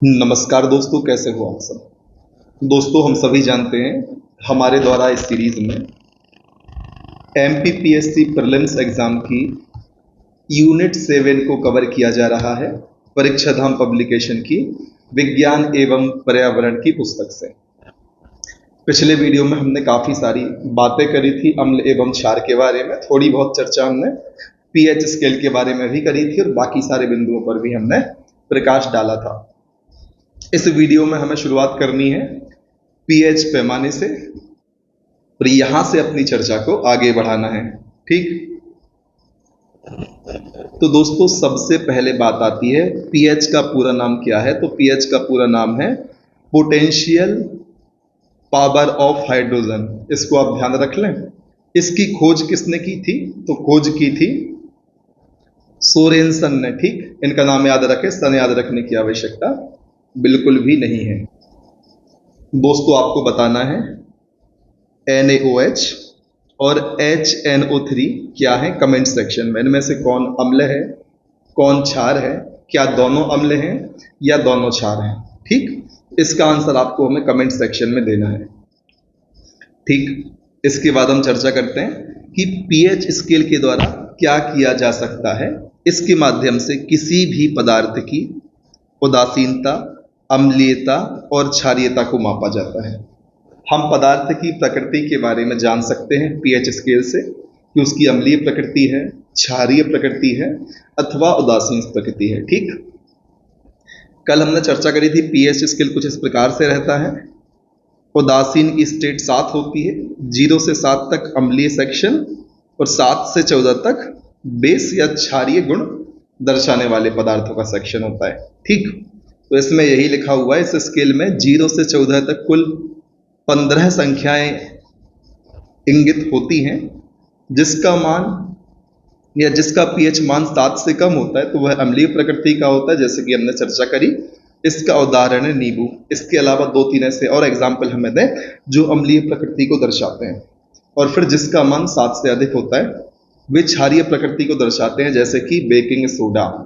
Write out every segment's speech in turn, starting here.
नमस्कार दोस्तों, कैसे हो आप सब। दोस्तों, हम सभी जानते हैं हमारे द्वारा इस सीरीज में एमपीपीएससी प्रीलिम्स एग्जाम की यूनिट 7 को कवर किया जा रहा है परीक्षा धाम पब्लिकेशन की विज्ञान एवं पर्यावरण की पुस्तक से। पिछले वीडियो में हमने काफ़ी सारी बातें करी थी अम्ल एवं क्षार के बारे में, थोड़ी बहुत चर्चा हमने पीएच स्केल के बारे में भी करी थी और बाकी सारे बिंदुओं पर भी हमने प्रकाश डाला था। इस वीडियो में हमें शुरुआत करनी है पीएच पैमाने से और यहां से अपनी चर्चा को आगे बढ़ाना है। ठीक, तो दोस्तों सबसे पहले बात आती है पीएच का पूरा नाम क्या है। तो पीएच का पूरा नाम है पोटेंशियल पावर ऑफ हाइड्रोजन। इसको आप ध्यान रख लें। इसकी खोज किसने की थी? तो खोज की थी सोरेनसन ने। ठीक, इनका नाम याद रखें, सन याद रखने की आवश्यकता बिल्कुल भी नहीं है। दोस्तों आपको बताना है NaOH और HNO3 क्या है कमेंट सेक्शन में। इनमें से कौन अम्ल है, कौन क्षार है, क्या दोनों अम्ल हैं या दोनों क्षार हैं। ठीक, इसका आंसर आपको हमें कमेंट सेक्शन में देना है। ठीक, इसके बाद हम चर्चा करते हैं कि पीएच स्केल के द्वारा क्या किया जा सकता है। इसके माध्यम से किसी भी पदार्थ की उदासीनता, अम्लीयता और क्षारीयता को मापा जाता है। हम पदार्थ की प्रकृति के बारे में जान सकते हैं पीएच स्केल से कि उसकी अम्लीय प्रकृति है, क्षारीय प्रकृति है अथवा उदासीन प्रकृति है। ठीक, कल हमने चर्चा करी थी पीएच स्केल कुछ इस प्रकार से रहता है। उदासीन की स्टेट 7 होती है, 0 से 7 तक अम्लीय सेक्शन और 7 से 14 तक बेस या क्षारीय गुण दर्शाने वाले पदार्थों का सेक्शन होता है। ठीक, तो इसमें यही लिखा हुआ है इस स्केल में 0 से 14 तक कुल 15 संख्याएं इंगित होती हैं। जिसका मान या जिसका पीएच मान 7 से कम होता है तो वह अम्लीय प्रकृति का होता है, जैसे कि हमने चर्चा करी। इसका उदाहरण है नींबू। इसके अलावा 2-3 ऐसे और एग्जाम्पल हमें दें जो अम्लीय प्रकृति को दर्शाते हैं। और फिर जिसका मान 7 से अधिक होता है वे क्षारीय प्रकृति को दर्शाते हैं, जैसे कि बेकिंग सोडा।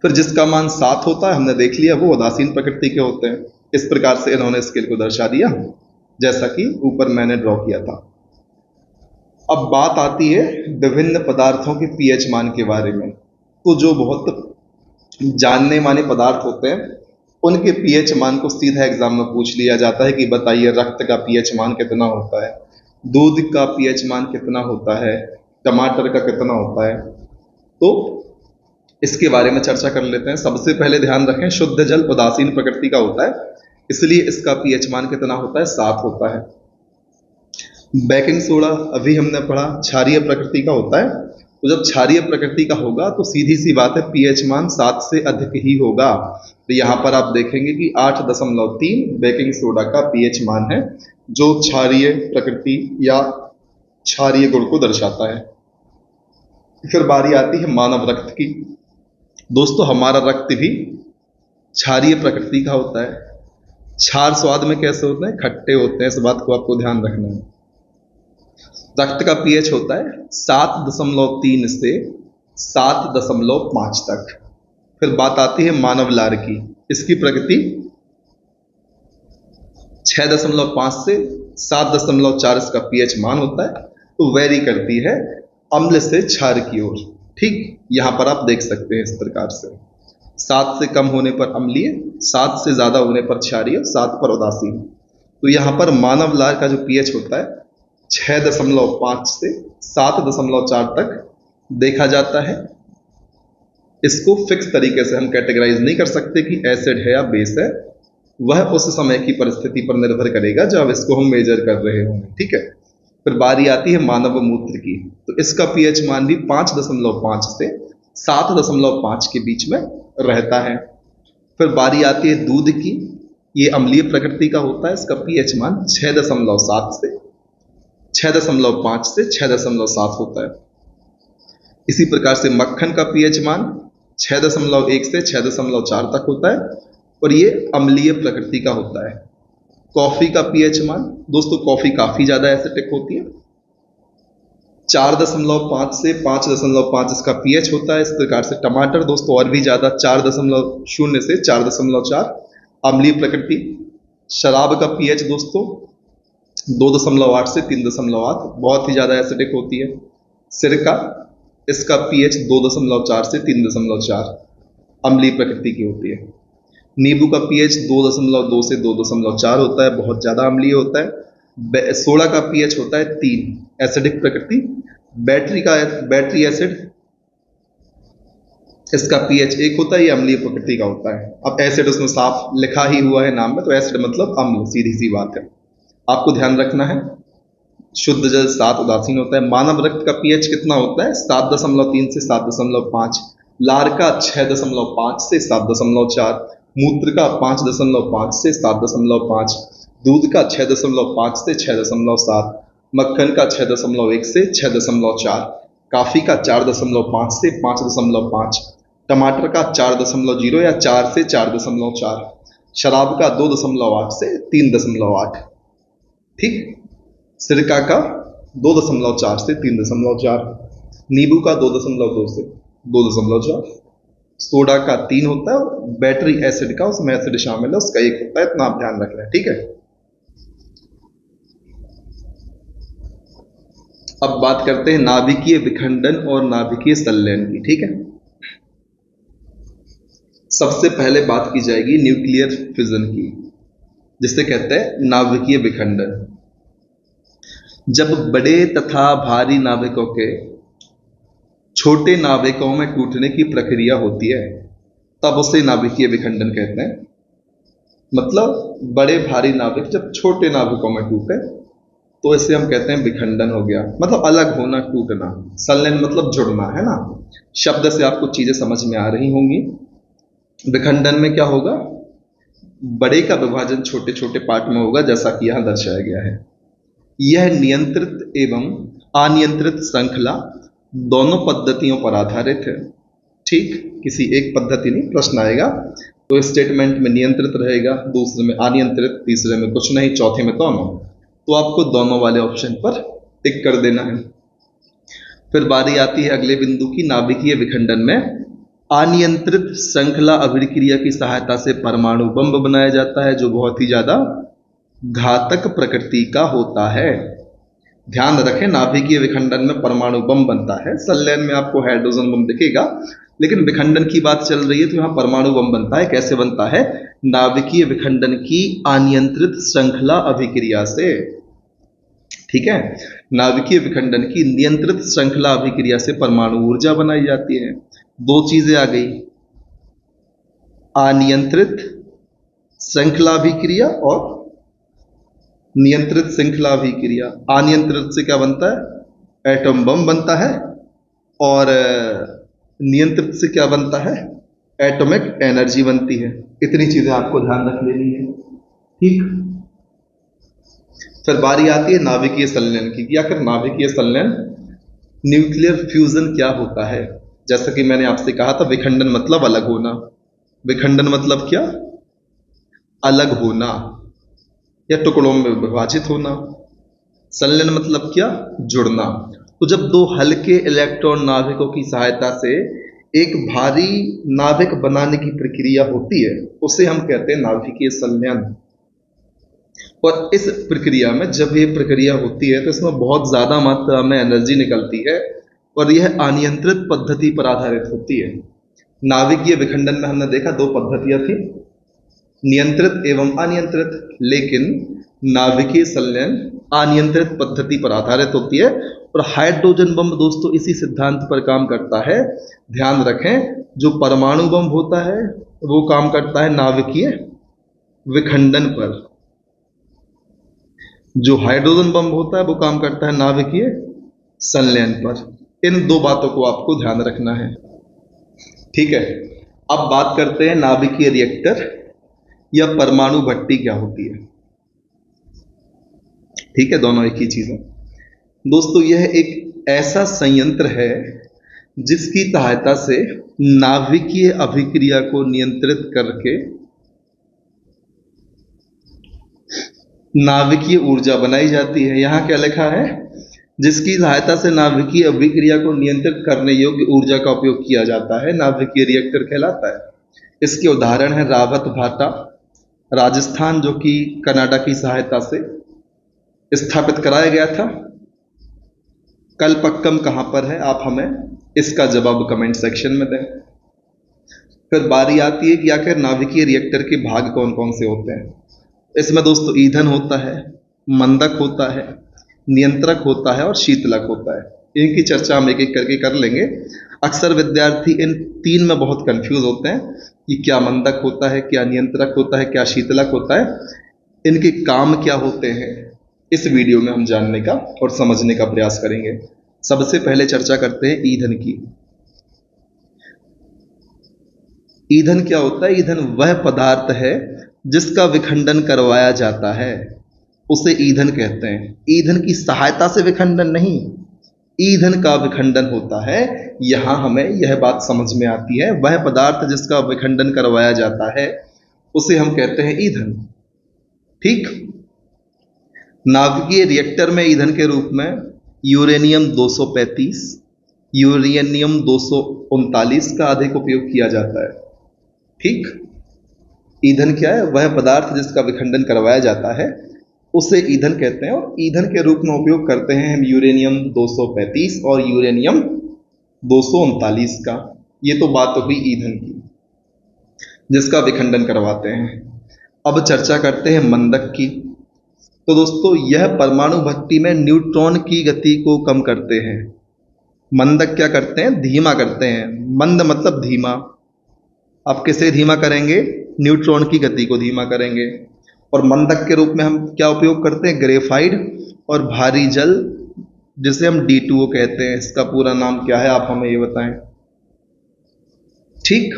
फिर जिसका मान 7 होता है हमने देख लिया वो उदासीन प्रकृति के होते हैं। इस प्रकार से इन्होंने स्केल को दर्शा दिया जैसा कि ऊपर मैंने ड्रॉ किया था। अब बात आती है विभिन्न पदार्थों के पीएच मान के बारे में। तो जो बहुत जानने माने पदार्थ होते हैं उनके पीएच मान को सीधा एग्जाम में पूछ लिया जाता है कि बताइए रक्त का पीएच मान कितना होता है, दूध का पीएच मान कितना होता है, टमाटर का कितना होता है। तो इसके बारे में चर्चा कर लेते हैं। सबसे पहले ध्यान रखें शुद्ध जल उदासीन प्रकृति का होता है, इसलिए इसका पीएच मान कितना होता है? 7 होता है। बेकिंग सोडा अभी हमने पढ़ा क्षारीय प्रकृति का होता है। तो जब क्षारीय प्रकृति का होगा तो सीधी सी बात है पीएच मान 7 से अधिक ही होगा। तो यहाँ पर आप देखेंगे कि 8.3 बेकिंग सोडा का पीएच मान है जो क्षारीय प्रकृति या क्षारीय गुण को दर्शाता है। फिर बारी आती है मानव रक्त की। दोस्तों हमारा रक्त भी क्षारीय प्रकृति का होता है। क्षार स्वाद में कैसे होते हैं? खट्टे होते हैं। इस बात को आपको ध्यान रखना है। रक्त का पीएच होता है 7.3 से 7.5 तक। फिर बात आती है मानव लार की। इसकी प्रकृति 6.5 से 7.4 इसका पीएच मान होता है। तो वेरी करती है अम्ल से क्षार की ओर। ठीक, यहां पर आप देख सकते हैं इस प्रकार से 7 से कम होने पर अम्लीय, 7 से ज्यादा होने पर क्षारीय, 7 पर उदासीन। तो यहां पर मानव लार का जो पीएच होता है 6.5 से 7.4 तक देखा जाता है। इसको फिक्स तरीके से हम कैटेगराइज नहीं कर सकते कि एसिड है या बेस है। वह उस समय की परिस्थिति पर निर्भर करेगा जब इसको हम मेजर कर रहे होंगे। ठीक है, फिर बारी आती है मानव मूत्र की। तो इसका पीएच मान भी 5.5 से 7.5 के बीच में रहता है। फिर बारी आती है दूध की। ये अम्लीय प्रकृति का होता है। इसका पीएच मान 6.5 से 6.7 होता है। इसी प्रकार से मक्खन का पीएच मान 6.1 से 6.4 तक होता है और ये अम्लीय प्रकृति का होता है। कॉफी का पीएच मान, दोस्तों कॉफी काफी ज्यादा एसिडिक होती है, 4.5 से 5.5 इसका pH होता है। इस प्रकार से टमाटर दोस्तों और भी ज़्यादा 4.0 से 4.4 अम्लीय प्रकृति। शराब का pH दोस्तों 2.8 से 3.8 बहुत ही ज़्यादा एसिडिक होती है। सिरका इसका pH 2.4 से 3.4 अम्लीय प्रकृति की होती है। नींबू का pH 2.2 से 2.4 होता है, बहुत ज़्यादा अम्लीय होता है। सोडा का pH होता है 3 एसिडिक प्रकृति। बैटरी एसिड इसका pH 1 होता है, ये अम्लीय प्रकृति का होता है। अब एसिड उसमें साफ लिखा ही हुआ है नाम में, तो एसिड मतलब अम्ल, सीधी सी बात है। आपको ध्यान रखना है शुद्ध जल 7 उदासीन होता है। मानव रक्त का pH कितना होता है? 7.3 से 7.5। लार का 6.5 से 7.4। मूत्र का 5.5 से 7.5। दूध का 6.5 से 6.7। मक्खन का 6.1 से 6.4। कॉफी का 4.5 से 5.5। टमाटर का 4.0 या 4 से 4.4। शराब का 2.8 से 3.8। ठीक। सिरका का 2.4 से 3.4। नींबू का 2.2 से 2.4। सोडा का 3 होता है। बैटरी एसिड का, उसमें एसिड शामिल है, उसका 1 होता है। इतना आप ध्यान रख रहे हैं, ठीक है। अब बात करते हैं नाभिकीय विखंडन और नाभिकीय संलयन की, ठीक है। सबसे पहले बात की जाएगी न्यूक्लियर फिजन की, जिसे कहते हैं नाभिकीय विखंडन। जब बड़े तथा भारी नाभिकों के छोटे नाभिकों में टूटने की प्रक्रिया होती है, तब उसे नाभिकीय विखंडन कहते हैं। मतलब बड़े भारी नाभिक जब छोटे नाभिकों में टूटे तो इसे हम कहते हैं विखंडन हो गया। मतलब अलग होना, टूटना। संलयन मतलब जुड़ना, है ना। शब्द से आपको चीजें समझ में आ रही होंगी। विखंडन में क्या होगा? बड़े का विभाजन छोटे छोटे पार्ट में होगा, जैसा कि यहां दर्शाया गया है। यह नियंत्रित एवं अनियंत्रित श्रृंखला दोनों पद्धतियों पर आधारित है। ठीक, किसी एक पद्धति नहीं। प्रश्न आएगा तो स्टेटमेंट में नियंत्रित रहेगा, दूसरे में अनियंत्रित, तीसरे में कुछ नहीं, चौथे में दोनों। तो आपको दोनों वाले ऑप्शन पर टिक कर देना है। फिर बारी आती है अगले बिंदु की। नाभिकीय विखंडन में अनियंत्रित श्रृंखला अभिक्रिया की सहायता से परमाणु बम बनाया जाता है, जो बहुत ही ज्यादा घातक प्रकृति का होता है। ध्यान रखें, नाभिकीय विखंडन में परमाणु बम बनता है। संलयन में आपको हाइड्रोजन बम दिखेगा, लेकिन विखंडन की बात चल रही है तो यहां परमाणु बम बनता है। कैसे बनता है? नाभिकीय विखंडन की अनियंत्रित श्रृंखला अभिक्रिया से। ठीक है, नाभिकीय विखंडन की नियंत्रित श्रृंखला अभिक्रिया से परमाणु ऊर्जा बनाई जाती है। दो चीजें आ गई, अनियंत्रित श्रृंखला अभिक्रिया और नियंत्रित श्रृंखला अभिक्रिया। अनियंत्रित से क्या बनता है? एटम बम बनता है। और नियंत्रित से क्या बनता है? एटॉमिक एनर्जी बनती है। इतनी चीजें आपको ध्यान रख लेनी है, ठीक। फिर बारी आती है नाभिकीय संलयन की। आखिर नाभिकीय संलयन, न्यूक्लियर फ्यूजन क्या होता है? जैसा कि मैंने आपसे कहा था, विखंडन मतलब अलग होना। विखंडन मतलब क्या? अलग होना या टुकड़ों में विभाजित होना। संलयन मतलब क्या? जुड़ना। तो जब दो हल्के इलेक्ट्रॉन नाभिकों की सहायता से एक भारी नाभिक बनाने की प्रक्रिया होती है, उसे हम कहते हैं नाभिकीय संलयन। और इस प्रक्रिया में जब ये प्रक्रिया होती है तो इसमें बहुत ज्यादा मात्रा में एनर्जी निकलती है और यह अनियंत्रित पद्धति पर आधारित होती है। नाभिकीय विखंडन में हमने देखा दो पद्धतियां थी, नियंत्रित एवं अनियंत्रित। लेकिन नाभिकीय संलयन अनियंत्रित पद्धति पर आधारित होती है। और हाइड्रोजन बम दोस्तों इसी सिद्धांत पर काम करता है। ध्यान रखें, जो परमाणु बम होता है वो काम करता है नाभिकीय विखंडन पर, जो हाइड्रोजन बम होता है वो काम करता है नाभिकीय संलयन पर। इन दो बातों को आपको ध्यान रखना है, ठीक है। अब बात करते हैं नाभिकीय रिएक्टर या परमाणु भट्टी क्या होती है। ठीक है, दोनों एक ही चीज है दोस्तों। यह एक ऐसा संयंत्र है जिसकी सहायता से नाभिकीय अभिक्रिया को नियंत्रित करके नाभिकीय ऊर्जा बनाई जाती है। यहां क्या लिखा है? जिसकी सहायता से नाभिकीय अभिक्रिया को नियंत्रित करने योग्य ऊर्जा का उपयोग किया जाता है, नाभिकीय रिएक्टर कहलाता है। इसके उदाहरण है रावत भाटा राजस्थान, जो कि कनाडा की सहायता से स्थापित कराया गया था। कलपक्कम कहाँ पर है, आप हमें इसका जवाब कमेंट सेक्शन में दें। फिर बारी आती है कि आखिर नाभिकीय रिएक्टर के भाग कौन कौन से होते हैं। इसमें दोस्तों ईंधन होता है, मंदक होता है, नियंत्रक होता है और शीतलक होता है। इनकी चर्चा हम एक एक करके कर लेंगे। अक्सर विद्यार्थी इन तीन में बहुत कंफ्यूज होते हैं कि क्या मंदक होता है, क्या नियंत्रक होता है, क्या शीतलक होता है, इनके काम क्या होते हैं, इस वीडियो में हम जानने का और समझने का प्रयास करेंगे। सबसे पहले चर्चा करते हैं ईंधन की। ईंधन क्या होता है? ईंधन वह पदार्थ है जिसका विखंडन करवाया जाता है, उसे ईंधन कहते हैं। ईंधन की सहायता से विखंडन नहीं, ईंधन का विखंडन होता है। यहां हमें यह बात समझ में आती है, वह पदार्थ जिसका विखंडन करवाया जाता है उसे हम कहते हैं ईंधन। ठीक। नाभिकीय रिएक्टर में ईंधन के रूप में यूरेनियम 235, यूरेनियम 239 का अधिक उपयोग किया जाता है। ठीक। ईंधन क्या है? वह पदार्थ जिसका विखंडन करवाया जाता है उसे ईंधन कहते हैं, और ईंधन के रूप में उपयोग करते हैं हम यूरेनियम 235 और यूरेनियम 239 का। ये तो बात हुई ईंधन की, जिसका विखंडन करवाते हैं। अब चर्चा करते हैं मंदक की। तो दोस्तों यह परमाणु भट्टी में न्यूट्रॉन की गति को कम करते हैं। मंदक क्या करते हैं? धीमा करते हैं। मंद मतलब धीमा। आप किसे धीमा करेंगे? न्यूट्रॉन की गति को धीमा करेंगे। और मंदक के रूप में हम क्या उपयोग करते हैं? ग्रेफाइट और भारी जल, जिसे हम D2O कहते हैं। इसका पूरा नाम क्या है, आप हमें ये बताएं। ठीक।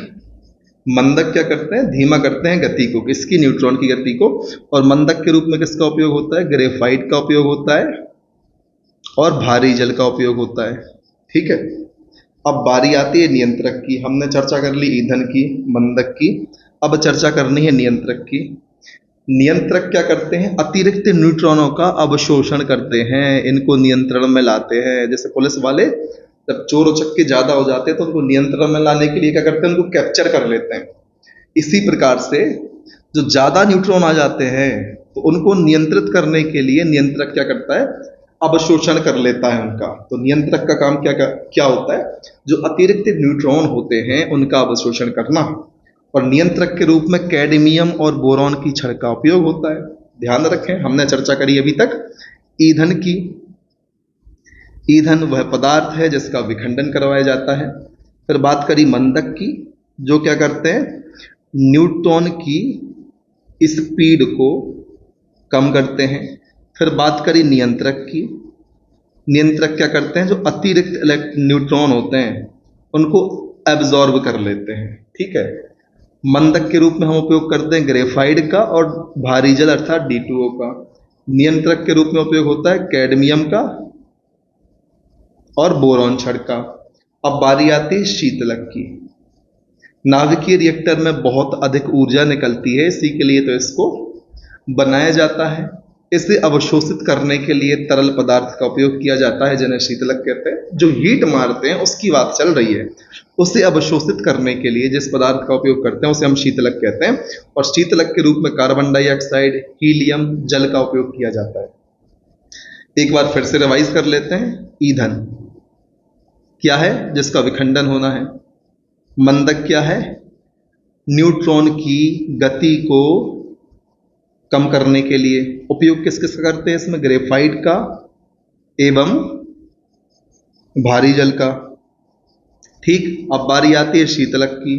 मंदक क्या करते हैं? धीमा करते हैं गति को, किसकी? न्यूट्रॉन की गति को। और मंदक के रूप में किसका उपयोग होता है? ग्रेफाइट का उपयोग होता है और भारी जल का उपयोग होता है। ठीक है। अब बारी आती है नियंत्रक की। हमने चर्चा कर ली ईंधन की, मंदक की, अब चर्चा करनी है नियंत्रक की। नियंत्रक क्या करते हैं? अतिरिक्त न्यूट्रॉनों का अवशोषण करते हैं, इनको नियंत्रण में लाते हैं। जैसे पुलिस वाले जब चोर उचक्के ज्यादा हो जाते हैं तो उनको नियंत्रण में लाने के लिए क्या करते हैं? उनको कैप्चर कर लेते हैं। इसी प्रकार से जो ज्यादा न्यूट्रॉन आ जाते हैं तो उनको नियंत्रित करने के लिए नियंत्रक क्या करता है? अवशोषण कर लेता है उनका। तो नियंत्रक का काम क्या होता है? जो अतिरिक्त न्यूट्रॉन होते हैं उनका अवशोषण करना। और नियंत्रक के रूप में कैडमियम और बोरॉन की छड़ का उपयोग होता है। ध्यान रखें, हमने चर्चा करी अभी तक ईंधन की। ईंधन वह पदार्थ है जिसका विखंडन करवाया जाता है। फिर बात करी मंदक की, जो क्या करते हैं? न्यूट्रॉन की स्पीड को कम करते हैं। फिर बात करी नियंत्रक की। नियंत्रक क्या करते हैं? जो अतिरिक्त न्यूट्रॉन होते हैं उनको एब्जॉर्ब कर लेते हैं। ठीक है। मंदक के रूप में हम उपयोग करते हैं ग्रेफाइट का और भारी जल अर्थात D2O का। नियंत्रक के रूप में उपयोग होता है कैडमियम का और बोरॉन छड़ का। अब बारी आती है शीतलक की। नाभिकीय रिएक्टर में बहुत अधिक ऊर्जा निकलती है, इसी के लिए तो इसको बनाया जाता है। इसे अवशोषित करने के लिए तरल पदार्थ का उपयोग किया जाता है, जिन्हें शीतलक कहते हैं। जो हीट मारते हैं उसकी बात चल रही है, उसे अवशोषित करने के लिए जिस पदार्थ का उपयोग करते हैं उसे हम शीतलक कहते हैं। और शीतलक के रूप में कार्बन डाइऑक्साइड, हीलियम, जल का उपयोग किया जाता है। एक बार फिर से रिवाइज कर लेते हैं। ईंधन क्या है? जिसका विखंडन होना है। मंदक क्या है? न्यूट्रॉन की गति को कम करने के लिए। उपयोग किस किस का करते हैं इसमें? ग्रेफाइट का एवं भारी जल का। ठीक। अब बारी आती है शीतलक की।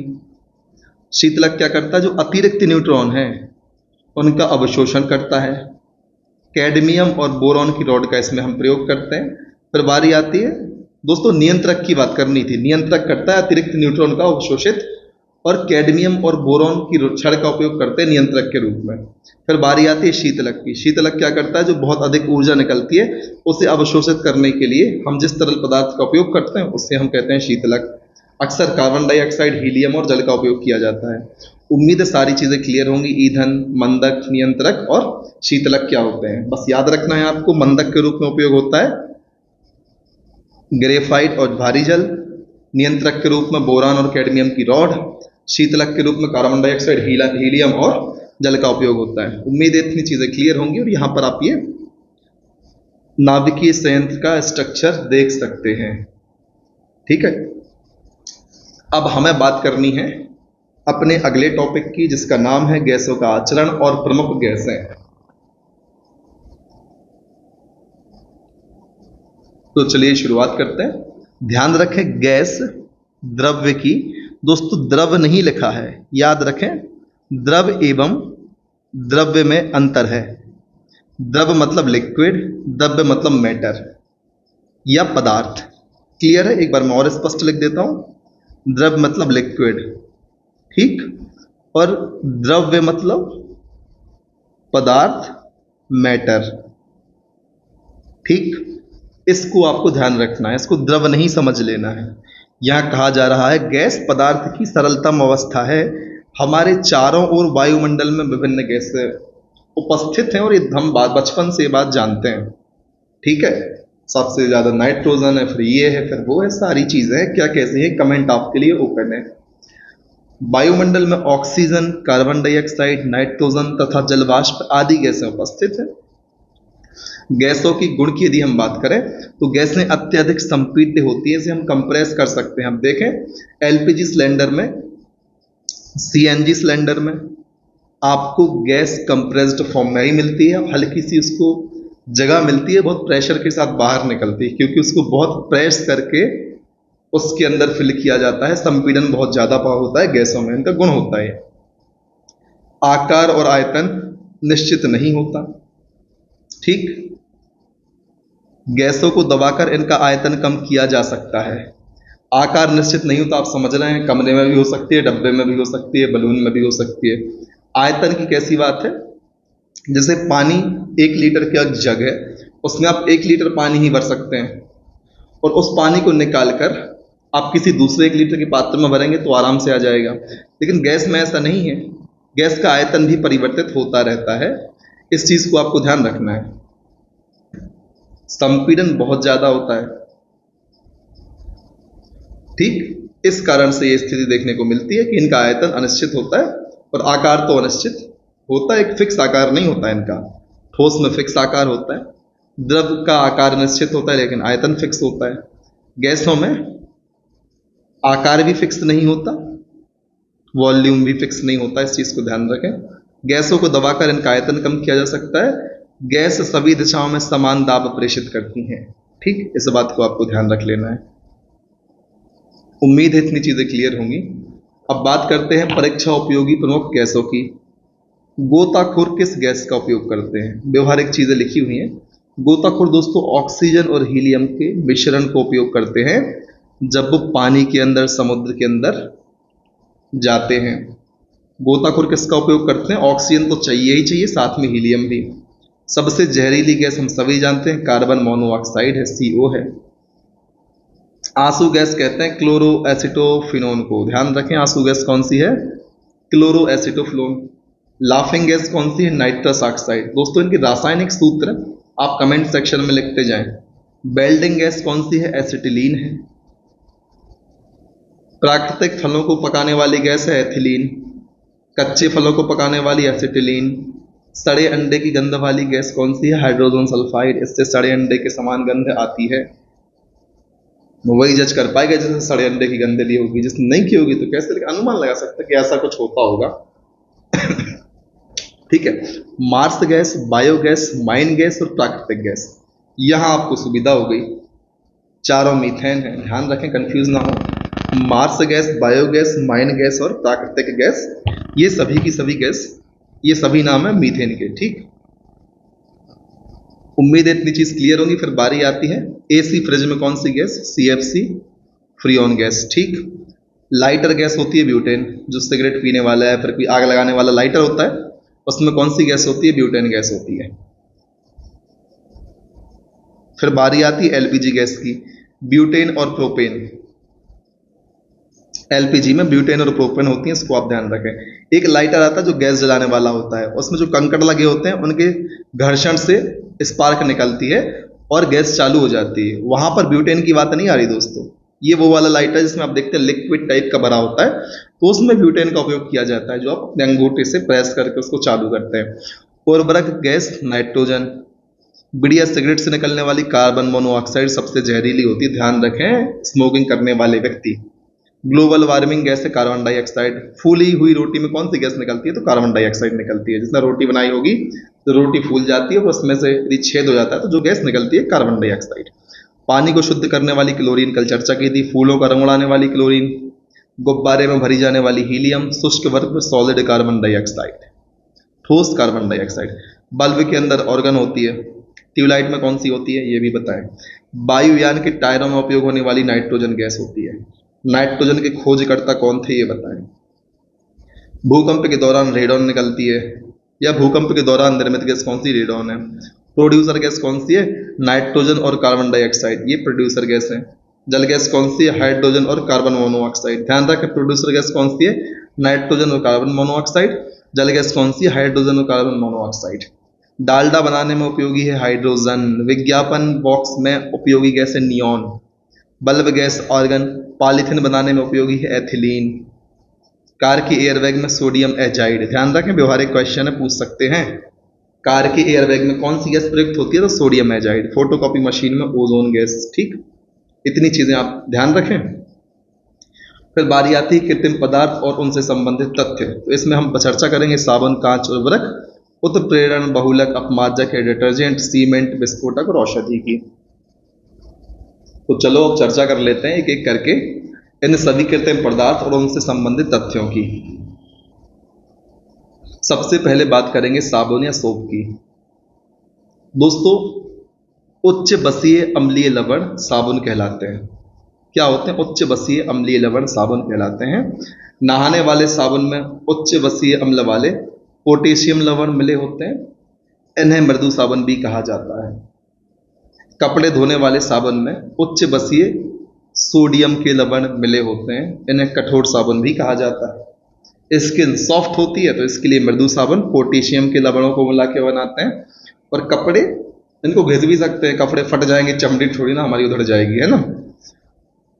शीतलक क्या करता है? जो अतिरिक्त न्यूट्रॉन है उनका अवशोषण करता है। कैडमियम और बोरॉन की रॉड का इसमें हम प्रयोग करते हैं। फिर बारी आती है दोस्तों नियंत्रक की बात करनी थी। नियंत्रक करता है अतिरिक्त न्यूट्रॉन का अवशोषित, और कैडमियम और बोरॉन की छड़ का उपयोग करते हैं नियंत्रक के रूप में। फिर बारी आती है शीतलक की। शीतलक क्या करता है? जो बहुत अधिक ऊर्जा निकलती है उसे अवशोषित करने के लिए हम जिस तरल पदार्थ का उपयोग करते हैं उससे हम कहते हैं शीतलक। अक्सर कार्बन डाइऑक्साइड, हीलियम और जल का उपयोग किया जाता है। उम्मीद है सारी चीजें क्लियर होंगी। ईंधन, मंदक, नियंत्रक और शीतलक क्या होते हैं, बस याद रखना है आपको। मंदक के रूप में उपयोग होता है ग्रेफाइट और भारी जल, नियंत्रक के रूप में बोरान और कैडमियम की रॉड, शीतलक के रूप में कार्बन डाइऑक्साइड, हीलियम और जल का उपयोग होता है। उम्मीद है इतनी चीजें क्लियर होंगी और यहाँ पर आप ये नाभिकीय संयंत्र का स्ट्रक्चर देख सकते हैं। ठीक है, अब हमें बात करनी है अपने अगले टॉपिक की, जिसका नाम है गैसों का आचरण और प्रमुख गैसें। तो चलिए शुरुआत करते हैं। ध्यान रखें गैस द्रव्य की, दोस्तों द्रव नहीं लिखा है, याद रखें द्रव एवं द्रव्य में अंतर है। द्रव मतलब लिक्विड, द्रव्य मतलब मैटर या पदार्थ। क्लियर है? एक बार मैं और स्पष्ट लिख देता हूं। द्रव मतलब लिक्विड, ठीक, और द्रव्य मतलब पदार्थ, मैटर। ठीक, इसको आपको ध्यान रखना है, इसको द्रव नहीं समझ लेना है। यहां कहा जा रहा है गैस पदार्थ की सरलतम अवस्था है। हमारे चारों ओर वायुमंडल में विभिन्न गैसें उपस्थित हैं और ये हम बचपन से बात जानते हैं। ठीक है, सबसे ज्यादा नाइट्रोजन है, फिर ये है, फिर वो है, सारी चीजें हैं। क्या कैसे है, कमेंट आपके लिए ओपन है। वायुमंडल में ऑक्सीजन, कार्बन डाइऑक्साइड, नाइट्रोजन तथा जलवाष्प आदि गैसें उपस्थित हैं। गैसों की गुण की यदि हम बात करें तो गैसें अत्यधिक संपीड्य होती है, इसे हम कंप्रेस कर सकते हैं। हम देखें एलपीजी सिलेंडर में, सीएनजी सिलेंडर में आपको गैस कंप्रेस्ड फॉर्म में ही मिलती है। हल्की सी उसको जगह मिलती है, बहुत प्रेशर के साथ बाहर निकलती है, क्योंकि उसको बहुत प्रेस करके उसके अंदर फिल किया जाता है। संपीड़न बहुत ज्यादा होता है गैसों में, इनका गुण होता है। आकार और आयतन निश्चित नहीं होता। ठीक, गैसों को दबाकर इनका आयतन कम किया जा सकता है। आकार निश्चित नहीं होता, आप समझ रहे हैं, कमरे में भी हो सकती है, डब्बे में भी हो सकती है, बलून में भी हो सकती है। आयतन की कैसी बात है, जैसे पानी 1 लीटर का जग है, उसमें आप 1 लीटर पानी ही भर सकते हैं, और उस पानी को निकालकर आप किसी दूसरे 1 लीटर के पात्र में भरेंगे तो आराम से आ जाएगा। लेकिन गैस में ऐसा नहीं है, गैस का आयतन भी परिवर्तित होता रहता है। इस चीज को आपको ध्यान रखना है। संपीड़न बहुत ज्यादा होता है। ठीक, इस कारण से ये स्थिति देखने को मिलती है कि इनका आयतन अनिश्चित होता है और आकार तो अनिश्चित होता है, एक फिक्स आकार नहीं होता है इनका। ठोस में फिक्स आकार होता है, द्रव का आकार निश्चित होता है लेकिन आयतन फिक्स होता है। गैसों में आकार भी फिक्स नहीं होता, वॉल्यूम भी फिक्स नहीं होता, इस चीज को ध्यान रखें। गैसों को दबाकर इनका आयतन कम किया जा सकता है। गैस सभी दिशाओं में समान दाब प्रेषित करती हैं। ठीक, इस बात को आपको ध्यान रख लेना है। उम्मीद है इतनी चीजें क्लियर होंगी। अब बात करते हैं परीक्षा उपयोगी प्रमुख गैसों की। गोताखोर किस गैस का उपयोग करते हैं? व्यवहारिक चीजें लिखी हुई हैं। गोताखोर दोस्तों ऑक्सीजन और हीलियम के मिश्रण को उपयोग करते हैं जब वो पानी के अंदर, समुद्र के अंदर जाते हैं। गोताखोर किसका उपयोग करते हैं? ऑक्सीजन तो चाहिए ही चाहिए, साथ में हीलियम भी। सबसे जहरीली गैस हम सभी जानते हैं कार्बन मोनोऑक्साइड है, CO है। आंसू गैस कहते हैं क्लोरो एसिटोफिनोन को। ध्यान रखें आंसू गैस कौन सी है? Chloro acetophenone. लाफिंग गैस कौन सी है? Nitrous oxide. दोस्तों इनके रासायनिक सूत्र आप कमेंट सेक्शन में लिखते जाएं। बेल्डिंग गैस कौन सी है? एसिटिलीन है। प्राकृतिक फलों को पकाने वाली गैस है एथिलीन। कच्चे फलों को पकाने वाली एसिटिलीन। सड़े अंडे की गंध वाली गैस कौन सी है? Hydrogen sulphide. इससे सड़े अंडे के समान गंध आती है। वही जज कर पाएगा जैसे सड़े अंडे की गंध ली होगी, जिसने नहीं की होगी तो कैसे अनुमान लगा सकता है कि ऐसा कुछ होता होगा। ठीक है, marsh gas, biogas, mine gas और प्राकृतिक गैस। यहां आपको सुविधा हो गई, चारों मीथेन है, ध्यान रखें कंफ्यूज ना हो। Marsh gas, biogas, mine gas और प्राकृतिक गैस, ये सभी की सभी गैस, ये सभी नाम है मीथेन के। ठीक, उम्मीद है इतनी चीज क्लियर होगी। फिर बारी आती है एसी फ्रिज में कौन सी गैस? CFC, freon gas. ठीक, लाइटर गैस होती है ब्यूटेन। जो सिगरेट पीने वाला है, फिर कोई आग लगाने वाला लाइटर होता है, उसमें कौन सी गैस होती है? ब्यूटेन गैस होती है। फिर बारी आती है LPG गैस की, ब्यूटेन और प्रोपेन। LPG में ब्यूटेन और प्रोपेन होती है, इसको आप ध्यान रखें। एक लाइटर आता है जो गैस जलाने वाला होता है, उसमें जो कंकड़ लगे होते हैं उनके घर्षण से स्पार्क निकलती है और गैस चालू हो जाती है, वहां पर ब्यूटेन की बात नहीं आ रही दोस्तों। ये वो वाला लाइटर जिसमें आप देखते हैं लिक्विड टाइप का भरा होता है, तो उसमें ब्यूटेन का उपयोग किया जाता है, जो आप अपने अंगूठे से प्रेस करके उसको चालू करते हैं। उर्वरक गैस नाइट्रोजन। बीड़ी या सिगरेट से निकलने वाली कार्बन मोनोऑक्साइड सबसे जहरीली होती है, ध्यान रखें स्मोकिंग करने वाले व्यक्ति। ग्लोबल वार्मिंग गैस है कार्बन डाइऑक्साइड। फूली हुई रोटी में कौन सी गैस निकलती है? तो कार्बन डाइऑक्साइड निकलती है। जिसने रोटी बनाई होगी तो रोटी फूल जाती है और उसमें से यदि छेद हो जाता है तो जो गैस निकलती है कार्बन डाइऑक्साइड। पानी को शुद्ध करने वाली क्लोरीन कल चर्चा की थी। फूलों का रंग उड़ाने वाली क्लोरीन। गुब्बारे में भरी जाने वाली हीलियम। शुष्क वर्ग में सॉलिड कार्बन डाइऑक्साइड, ठोस कार्बन डाइऑक्साइड। बल्ब के अंदर ऑर्गन होती है, ट्यूबलाइट में कौन सी होती है ये भी बताएं। वायुयान के टायरों में उपयोग होने वाली नाइट्रोजन गैस होती है। नाइट्रोजन के खोजकर्ता कौन थे ये बताएं। भूकंप के दौरान रेडॉन निकलती है, या भूकंप के दौरान निर्मित गैस कौन सी? रेडॉन है। प्रोड्यूसर गैस कौन सी है? नाइट्रोजन और कार्बन डाइऑक्साइड, ये प्रोड्यूसर गैस है। जल गैस कौन सी है? हाइड्रोजन और कार्बन मोनोऑक्साइड। ध्यान रखें प्रोड्यूसर गैस कौन सी है? नाइट्रोजन और कार्बन मोनोऑक्साइड। जल गैस कौन सी है? हाइड्रोजन और कार्बन मोनोऑक्साइड। डालडा बनाने में उपयोगी है हाइड्रोजन। विज्ञापन बॉक्स में उपयोगी गैस है neon. Bulb gas argon. Polythene बनाने में उपयोगी है एथिलीन। कार के एयरबैग में सोडियम एजाइड। ध्यान रखें व्यवहारिक क्वेश्चन है, पूछ सकते हैं। कार के एयरबैग में कौन सी गैस प्रयुक्त होती है? तो सोडियम एजाइड। फोटोकॉपी मशीन में ओजोन गैस। ठीक, इतनी चीजें आप ध्यान रखें। फिर बारी आती है कृत्रिम पदार्थ और उनसे संबंधित तथ्य। तो इसमें हम चर्चा करेंगे साबुन, कांच, उर्वरक, उत्प्रेरण, बहुलक, अपमार्जक है, डिटर्जेंट, सीमेंट, विस्फोटक और औषधि की। तो चलो अब चर्चा कर लेते हैं एक एक करके इन सभी कृत्रिम पदार्थ और उनसे संबंधित तथ्यों की। सबसे पहले बात करेंगे साबुन या सोप की। दोस्तों, उच्च बसीय अम्लीय लवण साबुन कहलाते हैं। क्या होते हैं? उच्च बसीय अम्लीय लवण साबुन कहलाते हैं। नहाने वाले साबुन में उच्च बसीय अम्ल वाले पोटेशियम लवण मिले होते हैं, इन्हें मृदु साबुन भी कहा जाता है। कपड़े धोने वाले साबुन में उच्च बसीय सोडियम के लवण मिले होते हैं, इन्हें कठोर साबुन भी कहा जाता है। स्किन सॉफ्ट होती है तो इसके लिए मृदु साबुन पोटेशियम के लवणों को मिला के बनाते हैं। और कपड़े, इनको घिस भी सकते हैं, कपड़े फट जाएंगे, चमड़ी थोड़ी ना हमारी उधर जाएगी, है ना।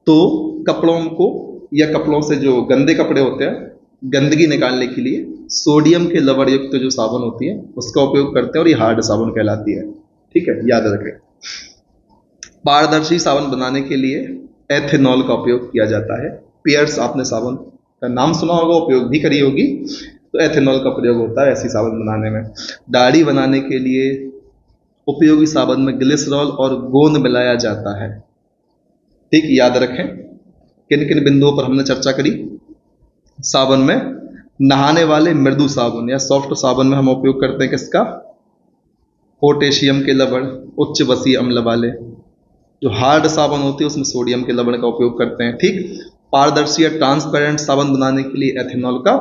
तो कपड़ों को या कपड़ों से जो गंदे कपड़े होते हैं, गंदगी निकालने के लिए सोडियम के लवण युक्त जो साबुन होती है उसका उपयोग करते हैं और ये हार्ड साबुन कहलाती है। ठीक है, याद रखें। पारदर्शी साबुन बनाने के लिए एथेनॉल का उपयोग किया जाता है। पियर्स, आपने साबुन का नाम सुना होगा, उपयोग भी करी होगी, तो एथेनॉल का प्रयोग होता है ऐसी साबुन बनाने में। दाढ़ी बनाने के लिए उपयोगी साबुन में ग्लिसरॉल और गोंद मिलाया जाता है। ठीक, याद रखें। किन किन बिंदुओं पर हमने चर्चा करी? साबुन में नहाने वाले मृदु साबुन या सॉफ्ट साबुन में हम उपयोग करते हैं किसका? पोटेशियम के लवण, उच्च बसीय अम्ल वाले। जो हार्ड साबुन होती है उसमें सोडियम के लवण का उपयोग करते हैं। ठीक, पारदर्शी या ट्रांसपेरेंट साबुन बनाने के लिए एथेनॉल का,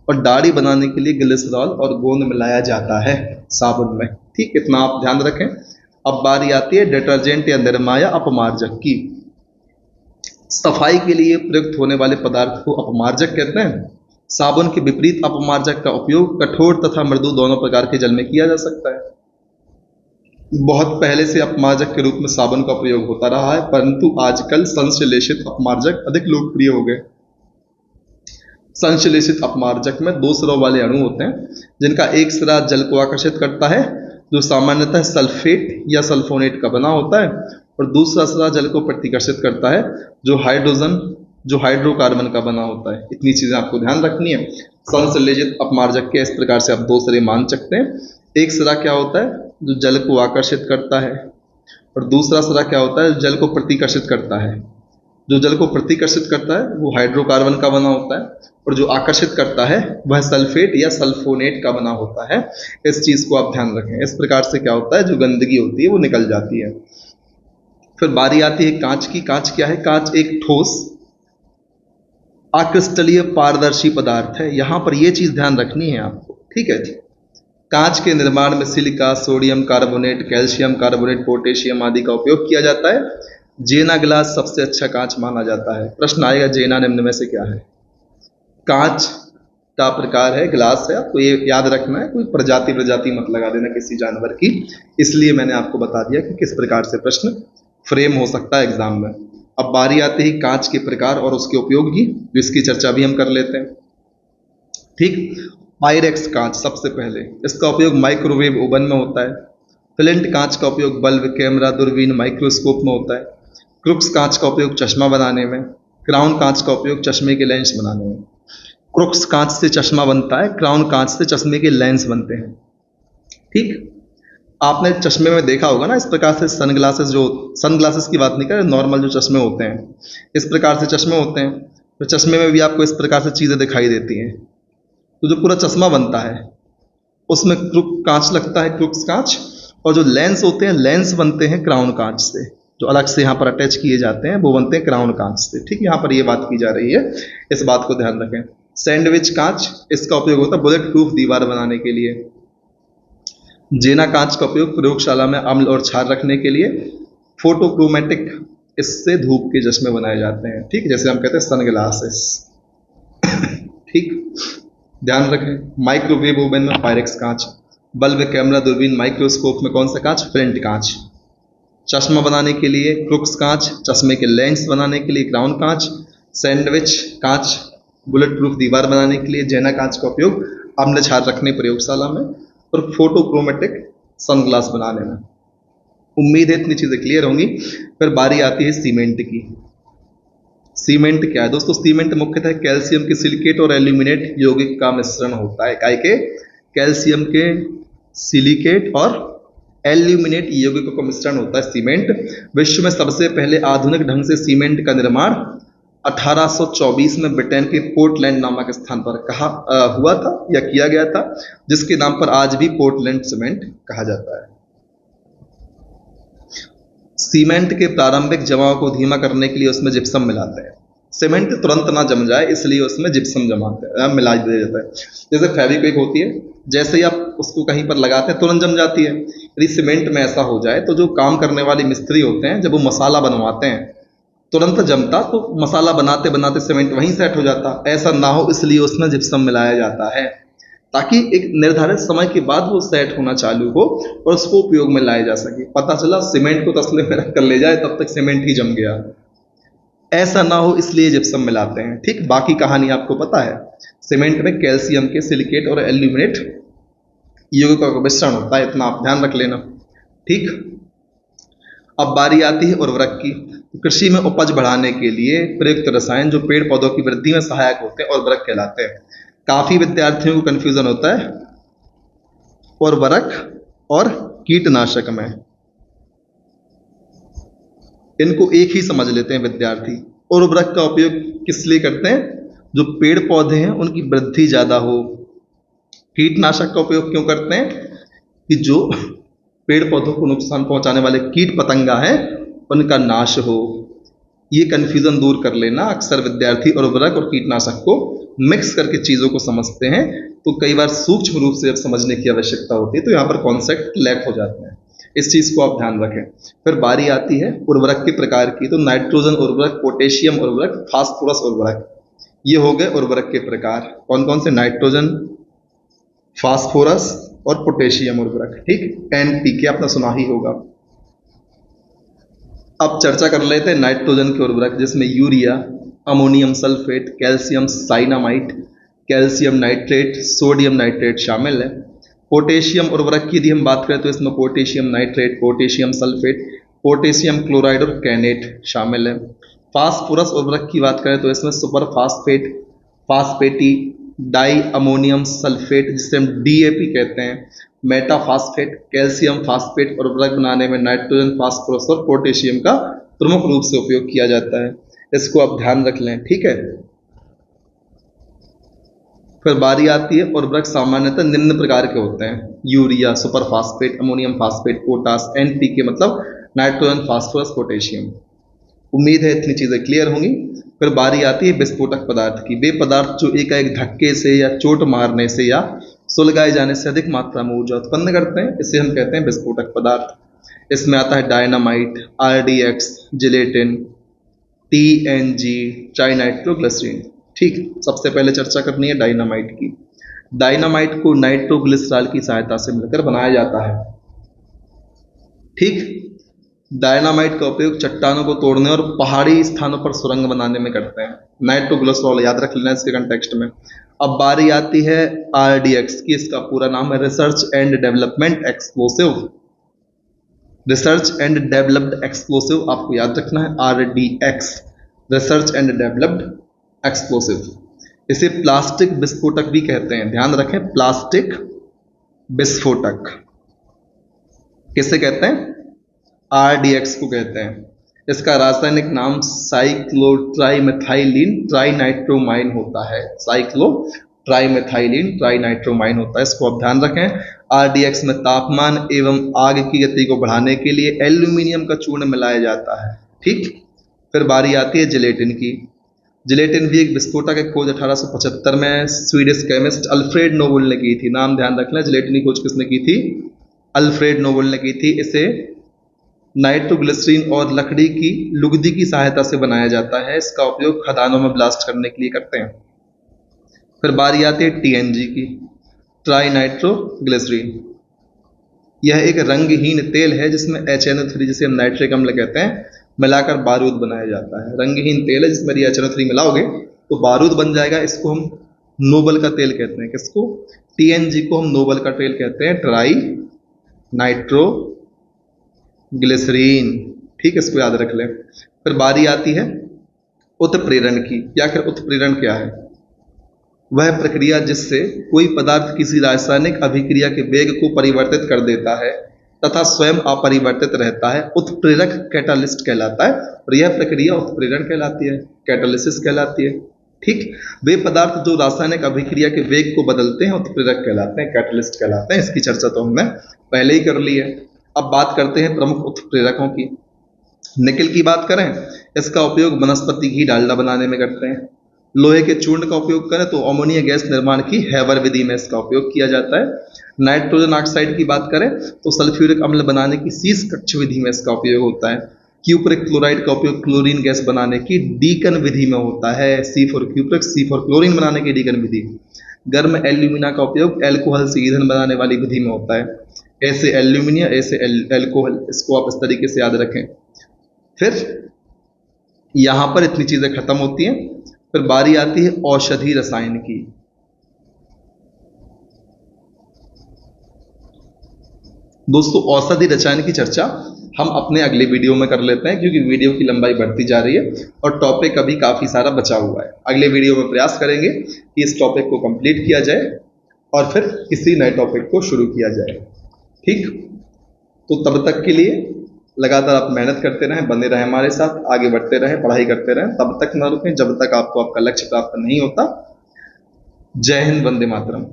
और दाढ़ी बनाने के लिए ग्लिसरॉल और गोंद मिलाया जाता है साबुन में। ठीक, इतना आप ध्यान रखें। अब बारी आती है डिटर्जेंट या निरमा या अपमार्जक की। सफाई के लिए प्रयुक्त होने वाले पदार्थ को अपमार्जक कहते हैं। साबुन के विपरीत अपमार्जक का उपयोग कठोर तथा मृदु दोनों प्रकार के जल में किया जा सकता है। बहुत पहले से अपमार्जक के रूप में साबुन का प्रयोग होता रहा है, परंतु आजकल संश्लेषित अपमार्जक अधिक लोकप्रिय हो गए। संश्लेषित अपमार्जक में दो सिरों वाले अणु होते हैं, जिनका एक सिरा जल को आकर्षित करता है, जो सामान्यतः सल्फेट या सल्फोनेट का बना होता है, और दूसरा सिरा जल को प्रतिकर्षित करता है, जो हाइड्रोकार्बन का बना होता है। इतनी चीजें आपको ध्यान रखनी है। संश्लेषित अपमार्जक के इस प्रकार से आप दो सिरे मान सकते हैं। एक सिरा क्या होता है? जो जल को आकर्षित करता है, और दूसरा सिरा क्या होता है? जल को प्रतिकर्षित करता है। जो जल को प्रतिकर्षित करता है वो हाइड्रोकार्बन का बना होता है, और जो आकर्षित करता है वह सल्फेट या सल्फोनेट का बना होता है। इस चीज को आप ध्यान रखें। इस प्रकार से क्या होता है? जो गंदगी होती है वो निकल जाती है। फिर बारी आती है कांच की। कांच क्या है? कांच एक ठोस अक्रिस्टलीय पारदर्शी पदार्थ है। यहां पर यह चीज ध्यान रखनी है आपको, ठीक है जी। कांच के निर्माण में silica, sodium carbonate, calcium carbonate, potassium आदि का उपयोग किया जाता है। जेना ग्लास सबसे अच्छा कांच माना जाता है। प्रश्न आएगा जेना निम्न में से क्या है? कांच का प्रकार है, ग्लास है, आपको ये याद रखना है, कोई प्रजाति मत लगा देना किसी जानवर की। इसलिए मैंने आपको बता दिया कि किस प्रकार से प्रश्न फ्रेम हो सकता है एग्जाम में। अब बारी आती है कांच के प्रकार और उसके उपयोग की, जिसकी चर्चा भी हम कर लेते हैं। ठीक, पायरेक्स कांच सबसे पहले, इसका उपयोग माइक्रोवेव ओवन में होता है। फ्लिंट कांच का उपयोग बल्ब, कैमरा, दूरबीन, माइक्रोस्कोप में होता है। क्रुक्स कांच का उपयोग चश्मा बनाने में। क्राउन कांच का उपयोग चश्मे के लेंस बनाने में। क्रुक्स कांच से चश्मा बनता है, क्राउन कांच से चश्मे के लेंस बनते हैं। ठीक, आपने चश्मे में देखा होगा ना, इस प्रकार से सनग्लासेस की बात नहीं कर, नॉर्मल जो चश्मे होते हैं, इस प्रकार से चश्मे होते हैं। तो चश्मे में भी आपको इस प्रकार से चीज़ें दिखाई देती हैं। तो जो पूरा चश्मा बनता है उसमें क्रुक कांच लगता है, क्रुक्स कांच, और जो लेंस होते हैं, लेंस बनते हैं क्राउन कांच से, जो अलग से यहाँ पर अटैच किए जाते हैं, वो बनते हैं क्राउन कांच से। ठीक, यहाँ पर ये बात की जा रही है, इस बात को ध्यान रखें। सैंडविच कांच, इसका उपयोग होता है बुलेट प्रूफ दीवार बनाने के लिए। जेना कांच का उपयोग प्रयोगशाला में अम्ल और क्षार रखने के लिए। फोटोक्रोमेटिक, इससे धूप के चश्मे बनाए जाते हैं। ठीक, जैसे हम कहते हैं सनग्लासेस। ठीक, ध्यान रखें। माइक्रोवेव ओवन में पायरेक्स कांच। बल्ब, कैमरा, दूरबीन, माइक्रोस्कोप में कौन सा कांच? फ्लिंट कांच। चश्मा बनाने के लिए क्रुक्स कांच, चश्मे के लेंस बनाने के लिए क्राउन कांच। सैंडविच कांच बुलेट प्रूफ दीवार बनाने के लिए। जेना कांच का उपयोग अम्ल क्षार रखने प्रयोगशाला में, और फोटोक्रोमेटिक सनग्लास बनाने में। उम्मीद है इतनी चीज़ें क्लियर होंगी। फिर बारी आती है सीमेंट की। सीमेंट क्या है दोस्तों? सीमेंट मुख्यतः कैल्शियम के सिलिकेट और एल्यूमिनेट यौगिक का मिश्रण होता है। काय के? कैल्शियम के सिलिकेट और एल्यूमिनेट यौगिकों का मिश्रण होता है सीमेंट। विश्व में सबसे पहले आधुनिक ढंग से सीमेंट का निर्माण 1824 में ब्रिटेन के पोर्टलैंड नामक स्थान पर हुआ था या किया गया था, जिसके नाम पर आज भी पोर्टलैंड सीमेंट कहा जाता है। सीमेंट के प्रारंभिक जमाव को धीमा करने के लिए उसमें जिप्सम मिलाते हैं। सीमेंट तुरंत ना जम जाए इसलिए उसमें जिप्सम जमाते हैं, मिला दिया जाता है। जैसे फेविक्विक होती है, जैसे ही आप उसको कहीं पर लगाते हैं तुरंत जम जाती है। यदि सीमेंट में ऐसा हो जाए तो जो काम करने वाले मिस्त्री होते हैं, जब वो मसाला बनवाते हैं तुरंत जमता, तो मसाला बनाते बनाते सीमेंट वहीं सेट हो जाता। ऐसा ना हो इसलिए उसमें जिप्सम मिलाया जाता है, ताकि एक निर्धारित समय के बाद वो सेट होना चालू हो और उसको उपयोग में लाया जा सके। पता चला सीमेंट को तसले में रख कर ले जाए तब तक सीमेंट ही जम गया। ऐसा ना हो इसलिए जिप्सम मिलाते हैं। ठीक, बाकी कहानी आपको पता है। सीमेंट में कैल्शियम के सिलिकेट और एल्यूमिनेट यौगिकों का मिश्रण होता है, इतना आप ध्यान रख लेना। ठीक, अब बारी आती है उर्वरक की। कृषि में उपज बढ़ाने के लिए प्रयुक्त रसायन जो पेड़ पौधों की वृद्धि में सहायक होते हैं उर्वरक कहलाते हैं। काफी विद्यार्थियों को कंफ्यूजन होता है उर्वरक और कीटनाशक में, इनको एक ही समझ लेते हैं विद्यार्थी। उर्वरक का उपयोग किस लिए करते हैं? जो पेड़ पौधे हैं उनकी वृद्धि ज्यादा हो। कीटनाशक का उपयोग क्यों करते हैं? कि जो पेड़ पौधों को नुकसान पहुंचाने वाले कीट पतंगा हैं उनका नाश हो। ये कंफ्यूजन दूर कर लेना। अक्सर विद्यार्थी उर्वरक और कीटनाशक को मिक्स करके चीजों को समझते हैं, तो कई बार सूक्ष्म रूप से जब समझने की आवश्यकता होती है तो यहाँ पर कॉन्सेप्ट लैक हो जाते हैं। इस चीज को आप ध्यान रखें। फिर बारी आती है उर्वरक के प्रकार की। तो नाइट्रोजन उर्वरक, पोटेशियम उर्वरक, फास्फोरस उर्वरक, ये हो गए उर्वरक के प्रकार। कौन कौन से? नाइट्रोजन, फास्फोरस और पोटेशियम उर्वरक। ठीक, एनपीके आपने सुना ही होगा। अब चर्चा कर लेते हैं नाइट्रोजन के उर्वरक, जिसमें urea, ammonium sulphate, calcium cyanamide, calcium nitrate, sodium nitrate शामिल है। पोटेशियम उर्वरक की यदि हम बात करें तो इसमें potassium nitrate, potassium sulphate, potassium chloride और कैनेट शामिल है। फास्फोरस उर्वरक की बात करें तो इसमें सुपर फास्फेट, फास्फेटी डाई अमोनियम सल्फेट, जिसे हम डीएपी कहते हैं, मेटाफास्फेट, कैल्शियम फास्फेट उर्वरक बनाने में नाइट्रोजन, फास्फोरस और पोटेशियम का प्रमुख रूप से उपयोग किया जाता है। इसको आप ध्यान रख लें। ठीक है, फिर बारी आती है उर्वरक सामान्यतः निम्न प्रकार के होते हैं: urea, super phosphate, ammonium phosphate, potash, NPK मतलब नाइट्रोजन, फास्फोरस, पोटेशियम। उम्मीद है इतनी चीजें क्लियर होंगी। फिर बारी आती है विस्फोटक पदार्थ की। वे पदार्थ जो एकाएक धक्के से या चोट मारने से या सुलगाए जाने से अधिक मात्रा में ऊर्जा उत्पन्न करते हैं, इसे हम कहते हैं विस्फोटक पदार्थ। इसमें आता है डायनामाइट, आरडीएक्स, जिलेटिन, टीएनजी, ट्राइनाइट्रोग्लिसरीन। ठीक, सबसे पहले चर्चा करनी है डायनामाइट की। डायनामाइट को नाइट्रोग्लिसरॉल की सहायता से मिलकर बनाया जाता है। ठीक, डायनामाइट का उपयोग चट्टानों को तोड़ने और पहाड़ी स्थानों पर सुरंग बनाने में करते हैं। नाइट्रोग्लिसरॉल याद रख लेना इसके कंटेक्स्ट में। अब बारी आती है आरडीएक्स की। इसका पूरा नाम है research and development explosive. Research and developed explosive आपको याद रखना है, RDX, research and developed explosive. इसे प्लास्टिक विस्फोटक भी कहते हैं, ध्यान रखें, प्लास्टिक विस्फोटक किसे कहते हैं? आरडीएक्स को कहते हैं। इसका रासायनिक नाम साइक्लोट्राइमेथाइलिन ट्राइनाइट्रोमाइन होता है। साइक्लोट्राइमेथाइलिन ट्राइनाइट्रोमाइन होता है, इसको आप ध्यान रखें। आरडीएक्स में तापमान एवं आग की गति को बढ़ाने के लिए एल्यूमिनियम का चूर्ण मिलाया जाता है। ठीक, फिर बारी आती है जिलेटिन की। जिलेटिन भी एक विस्फोटक की खोज 1875 में स्वीडिश केमिस्ट अल्फ्रेड नोबल ने की थी। नाम ध्यान रखना, जिलेटिन की खोज किसने की थी? अल्फ्रेड नोबल ने की थी। इसे नाइट्रोग्लिसरीन और लकड़ी की लुगदी की सहायता से बनाया जाता है। इसका उपयोग खदानों में ब्लास्ट करने के लिए करते हैं। फिर बारी आती है टीएनजी की, ट्राई नाइट्रोग्लिसरीन। यह एक रंगहीन तेल है जिसमें HNO3, जिसे हम नाइट्रिक अम्ल कहते हैं, मिलाकर बारूद बनाया जाता है। रंगहीन तेल है जिसमें HNO3 मिलाओगे तो बारूद बन जाएगा। इसको हम नोबल का तेल कहते हैं। किसको? टीएनजी को हम नोबल का तेल कहते हैं, ट्राई नाइट्रो ग्लिसरीन। ठीक, इसको याद रख लें। फिर बारी आती है उत्प्रेरण की। आखिर उत्प्रेरण क्या है? वह प्रक्रिया जिससे कोई पदार्थ किसी रासायनिक अभिक्रिया के वेग को परिवर्तित कर देता है तथा स्वयं अपरिवर्तित रहता है, उत्प्रेरक कैटालिस्ट कहलाता है। और यह प्रक्रिया उत्प्रेरण कहलाती है, कैटालिसिस कहलाती है। ठीक, वे पदार्थ जो रासायनिक अभिक्रिया के वेग को बदलते हैं उत्प्रेरक कहलाते हैं, कैटालिस्ट कहलाते हैं। इसकी चर्चा तो हमने पहले ही कर ली है। अब बात करते हैं प्रमुख उत्प्रेरकों की। निकेल की बात करें, इसका उपयोग वनस्पति घी डालडा बनाने में करते हैं। लोहे के चूर्ण का उपयोग करें तो अमोनिया गैस निर्माण की हैवर विधि में इसका उपयोग किया जाता है। नाइट्रोजन ऑक्साइड की बात करें तो सल्फ्यूरिक अम्ल बनाने की शीश कक्ष विधि में इसका उपयोग होता है। क्यूप्रिक क्लोराइड का उपयोग क्लोरीन गैस बनाने की डीकन विधि में होता है। C4 क्यूप्रिक, C4 क्लोरीन बनाने की डीकन विधि। गर्म एल्यूमिना का उपयोग एल्कोहल से ईंधन बनाने वाली विधि में होता है। ऐसे एल्यूमिनिया, ऐसे एल्कोहल, इसको आप इस तरीके से याद रखें। फिर यहां पर इतनी चीजें खत्म होती हैं। फिर बारी आती है औषधि रसायन की। दोस्तों, औषधि रसायन की चर्चा हम अपने अगले वीडियो में कर लेते हैं, क्योंकि वीडियो की लंबाई बढ़ती जा रही है और टॉपिक अभी काफी सारा बचा हुआ है। अगले वीडियो में प्रयास करेंगे कि इस टॉपिक को कंप्लीट किया जाए और फिर किसी नए टॉपिक को शुरू किया जाए। ठीक, तो तब तक के लिए लगातार आप मेहनत करते रहें, बने रहें हमारे साथ, आगे बढ़ते रहें, पढ़ाई करते रहें। तब तक न रुकें जब तक आपको आपका लक्ष्य प्राप्त नहीं होता। जय हिंद, वंदे मातरम।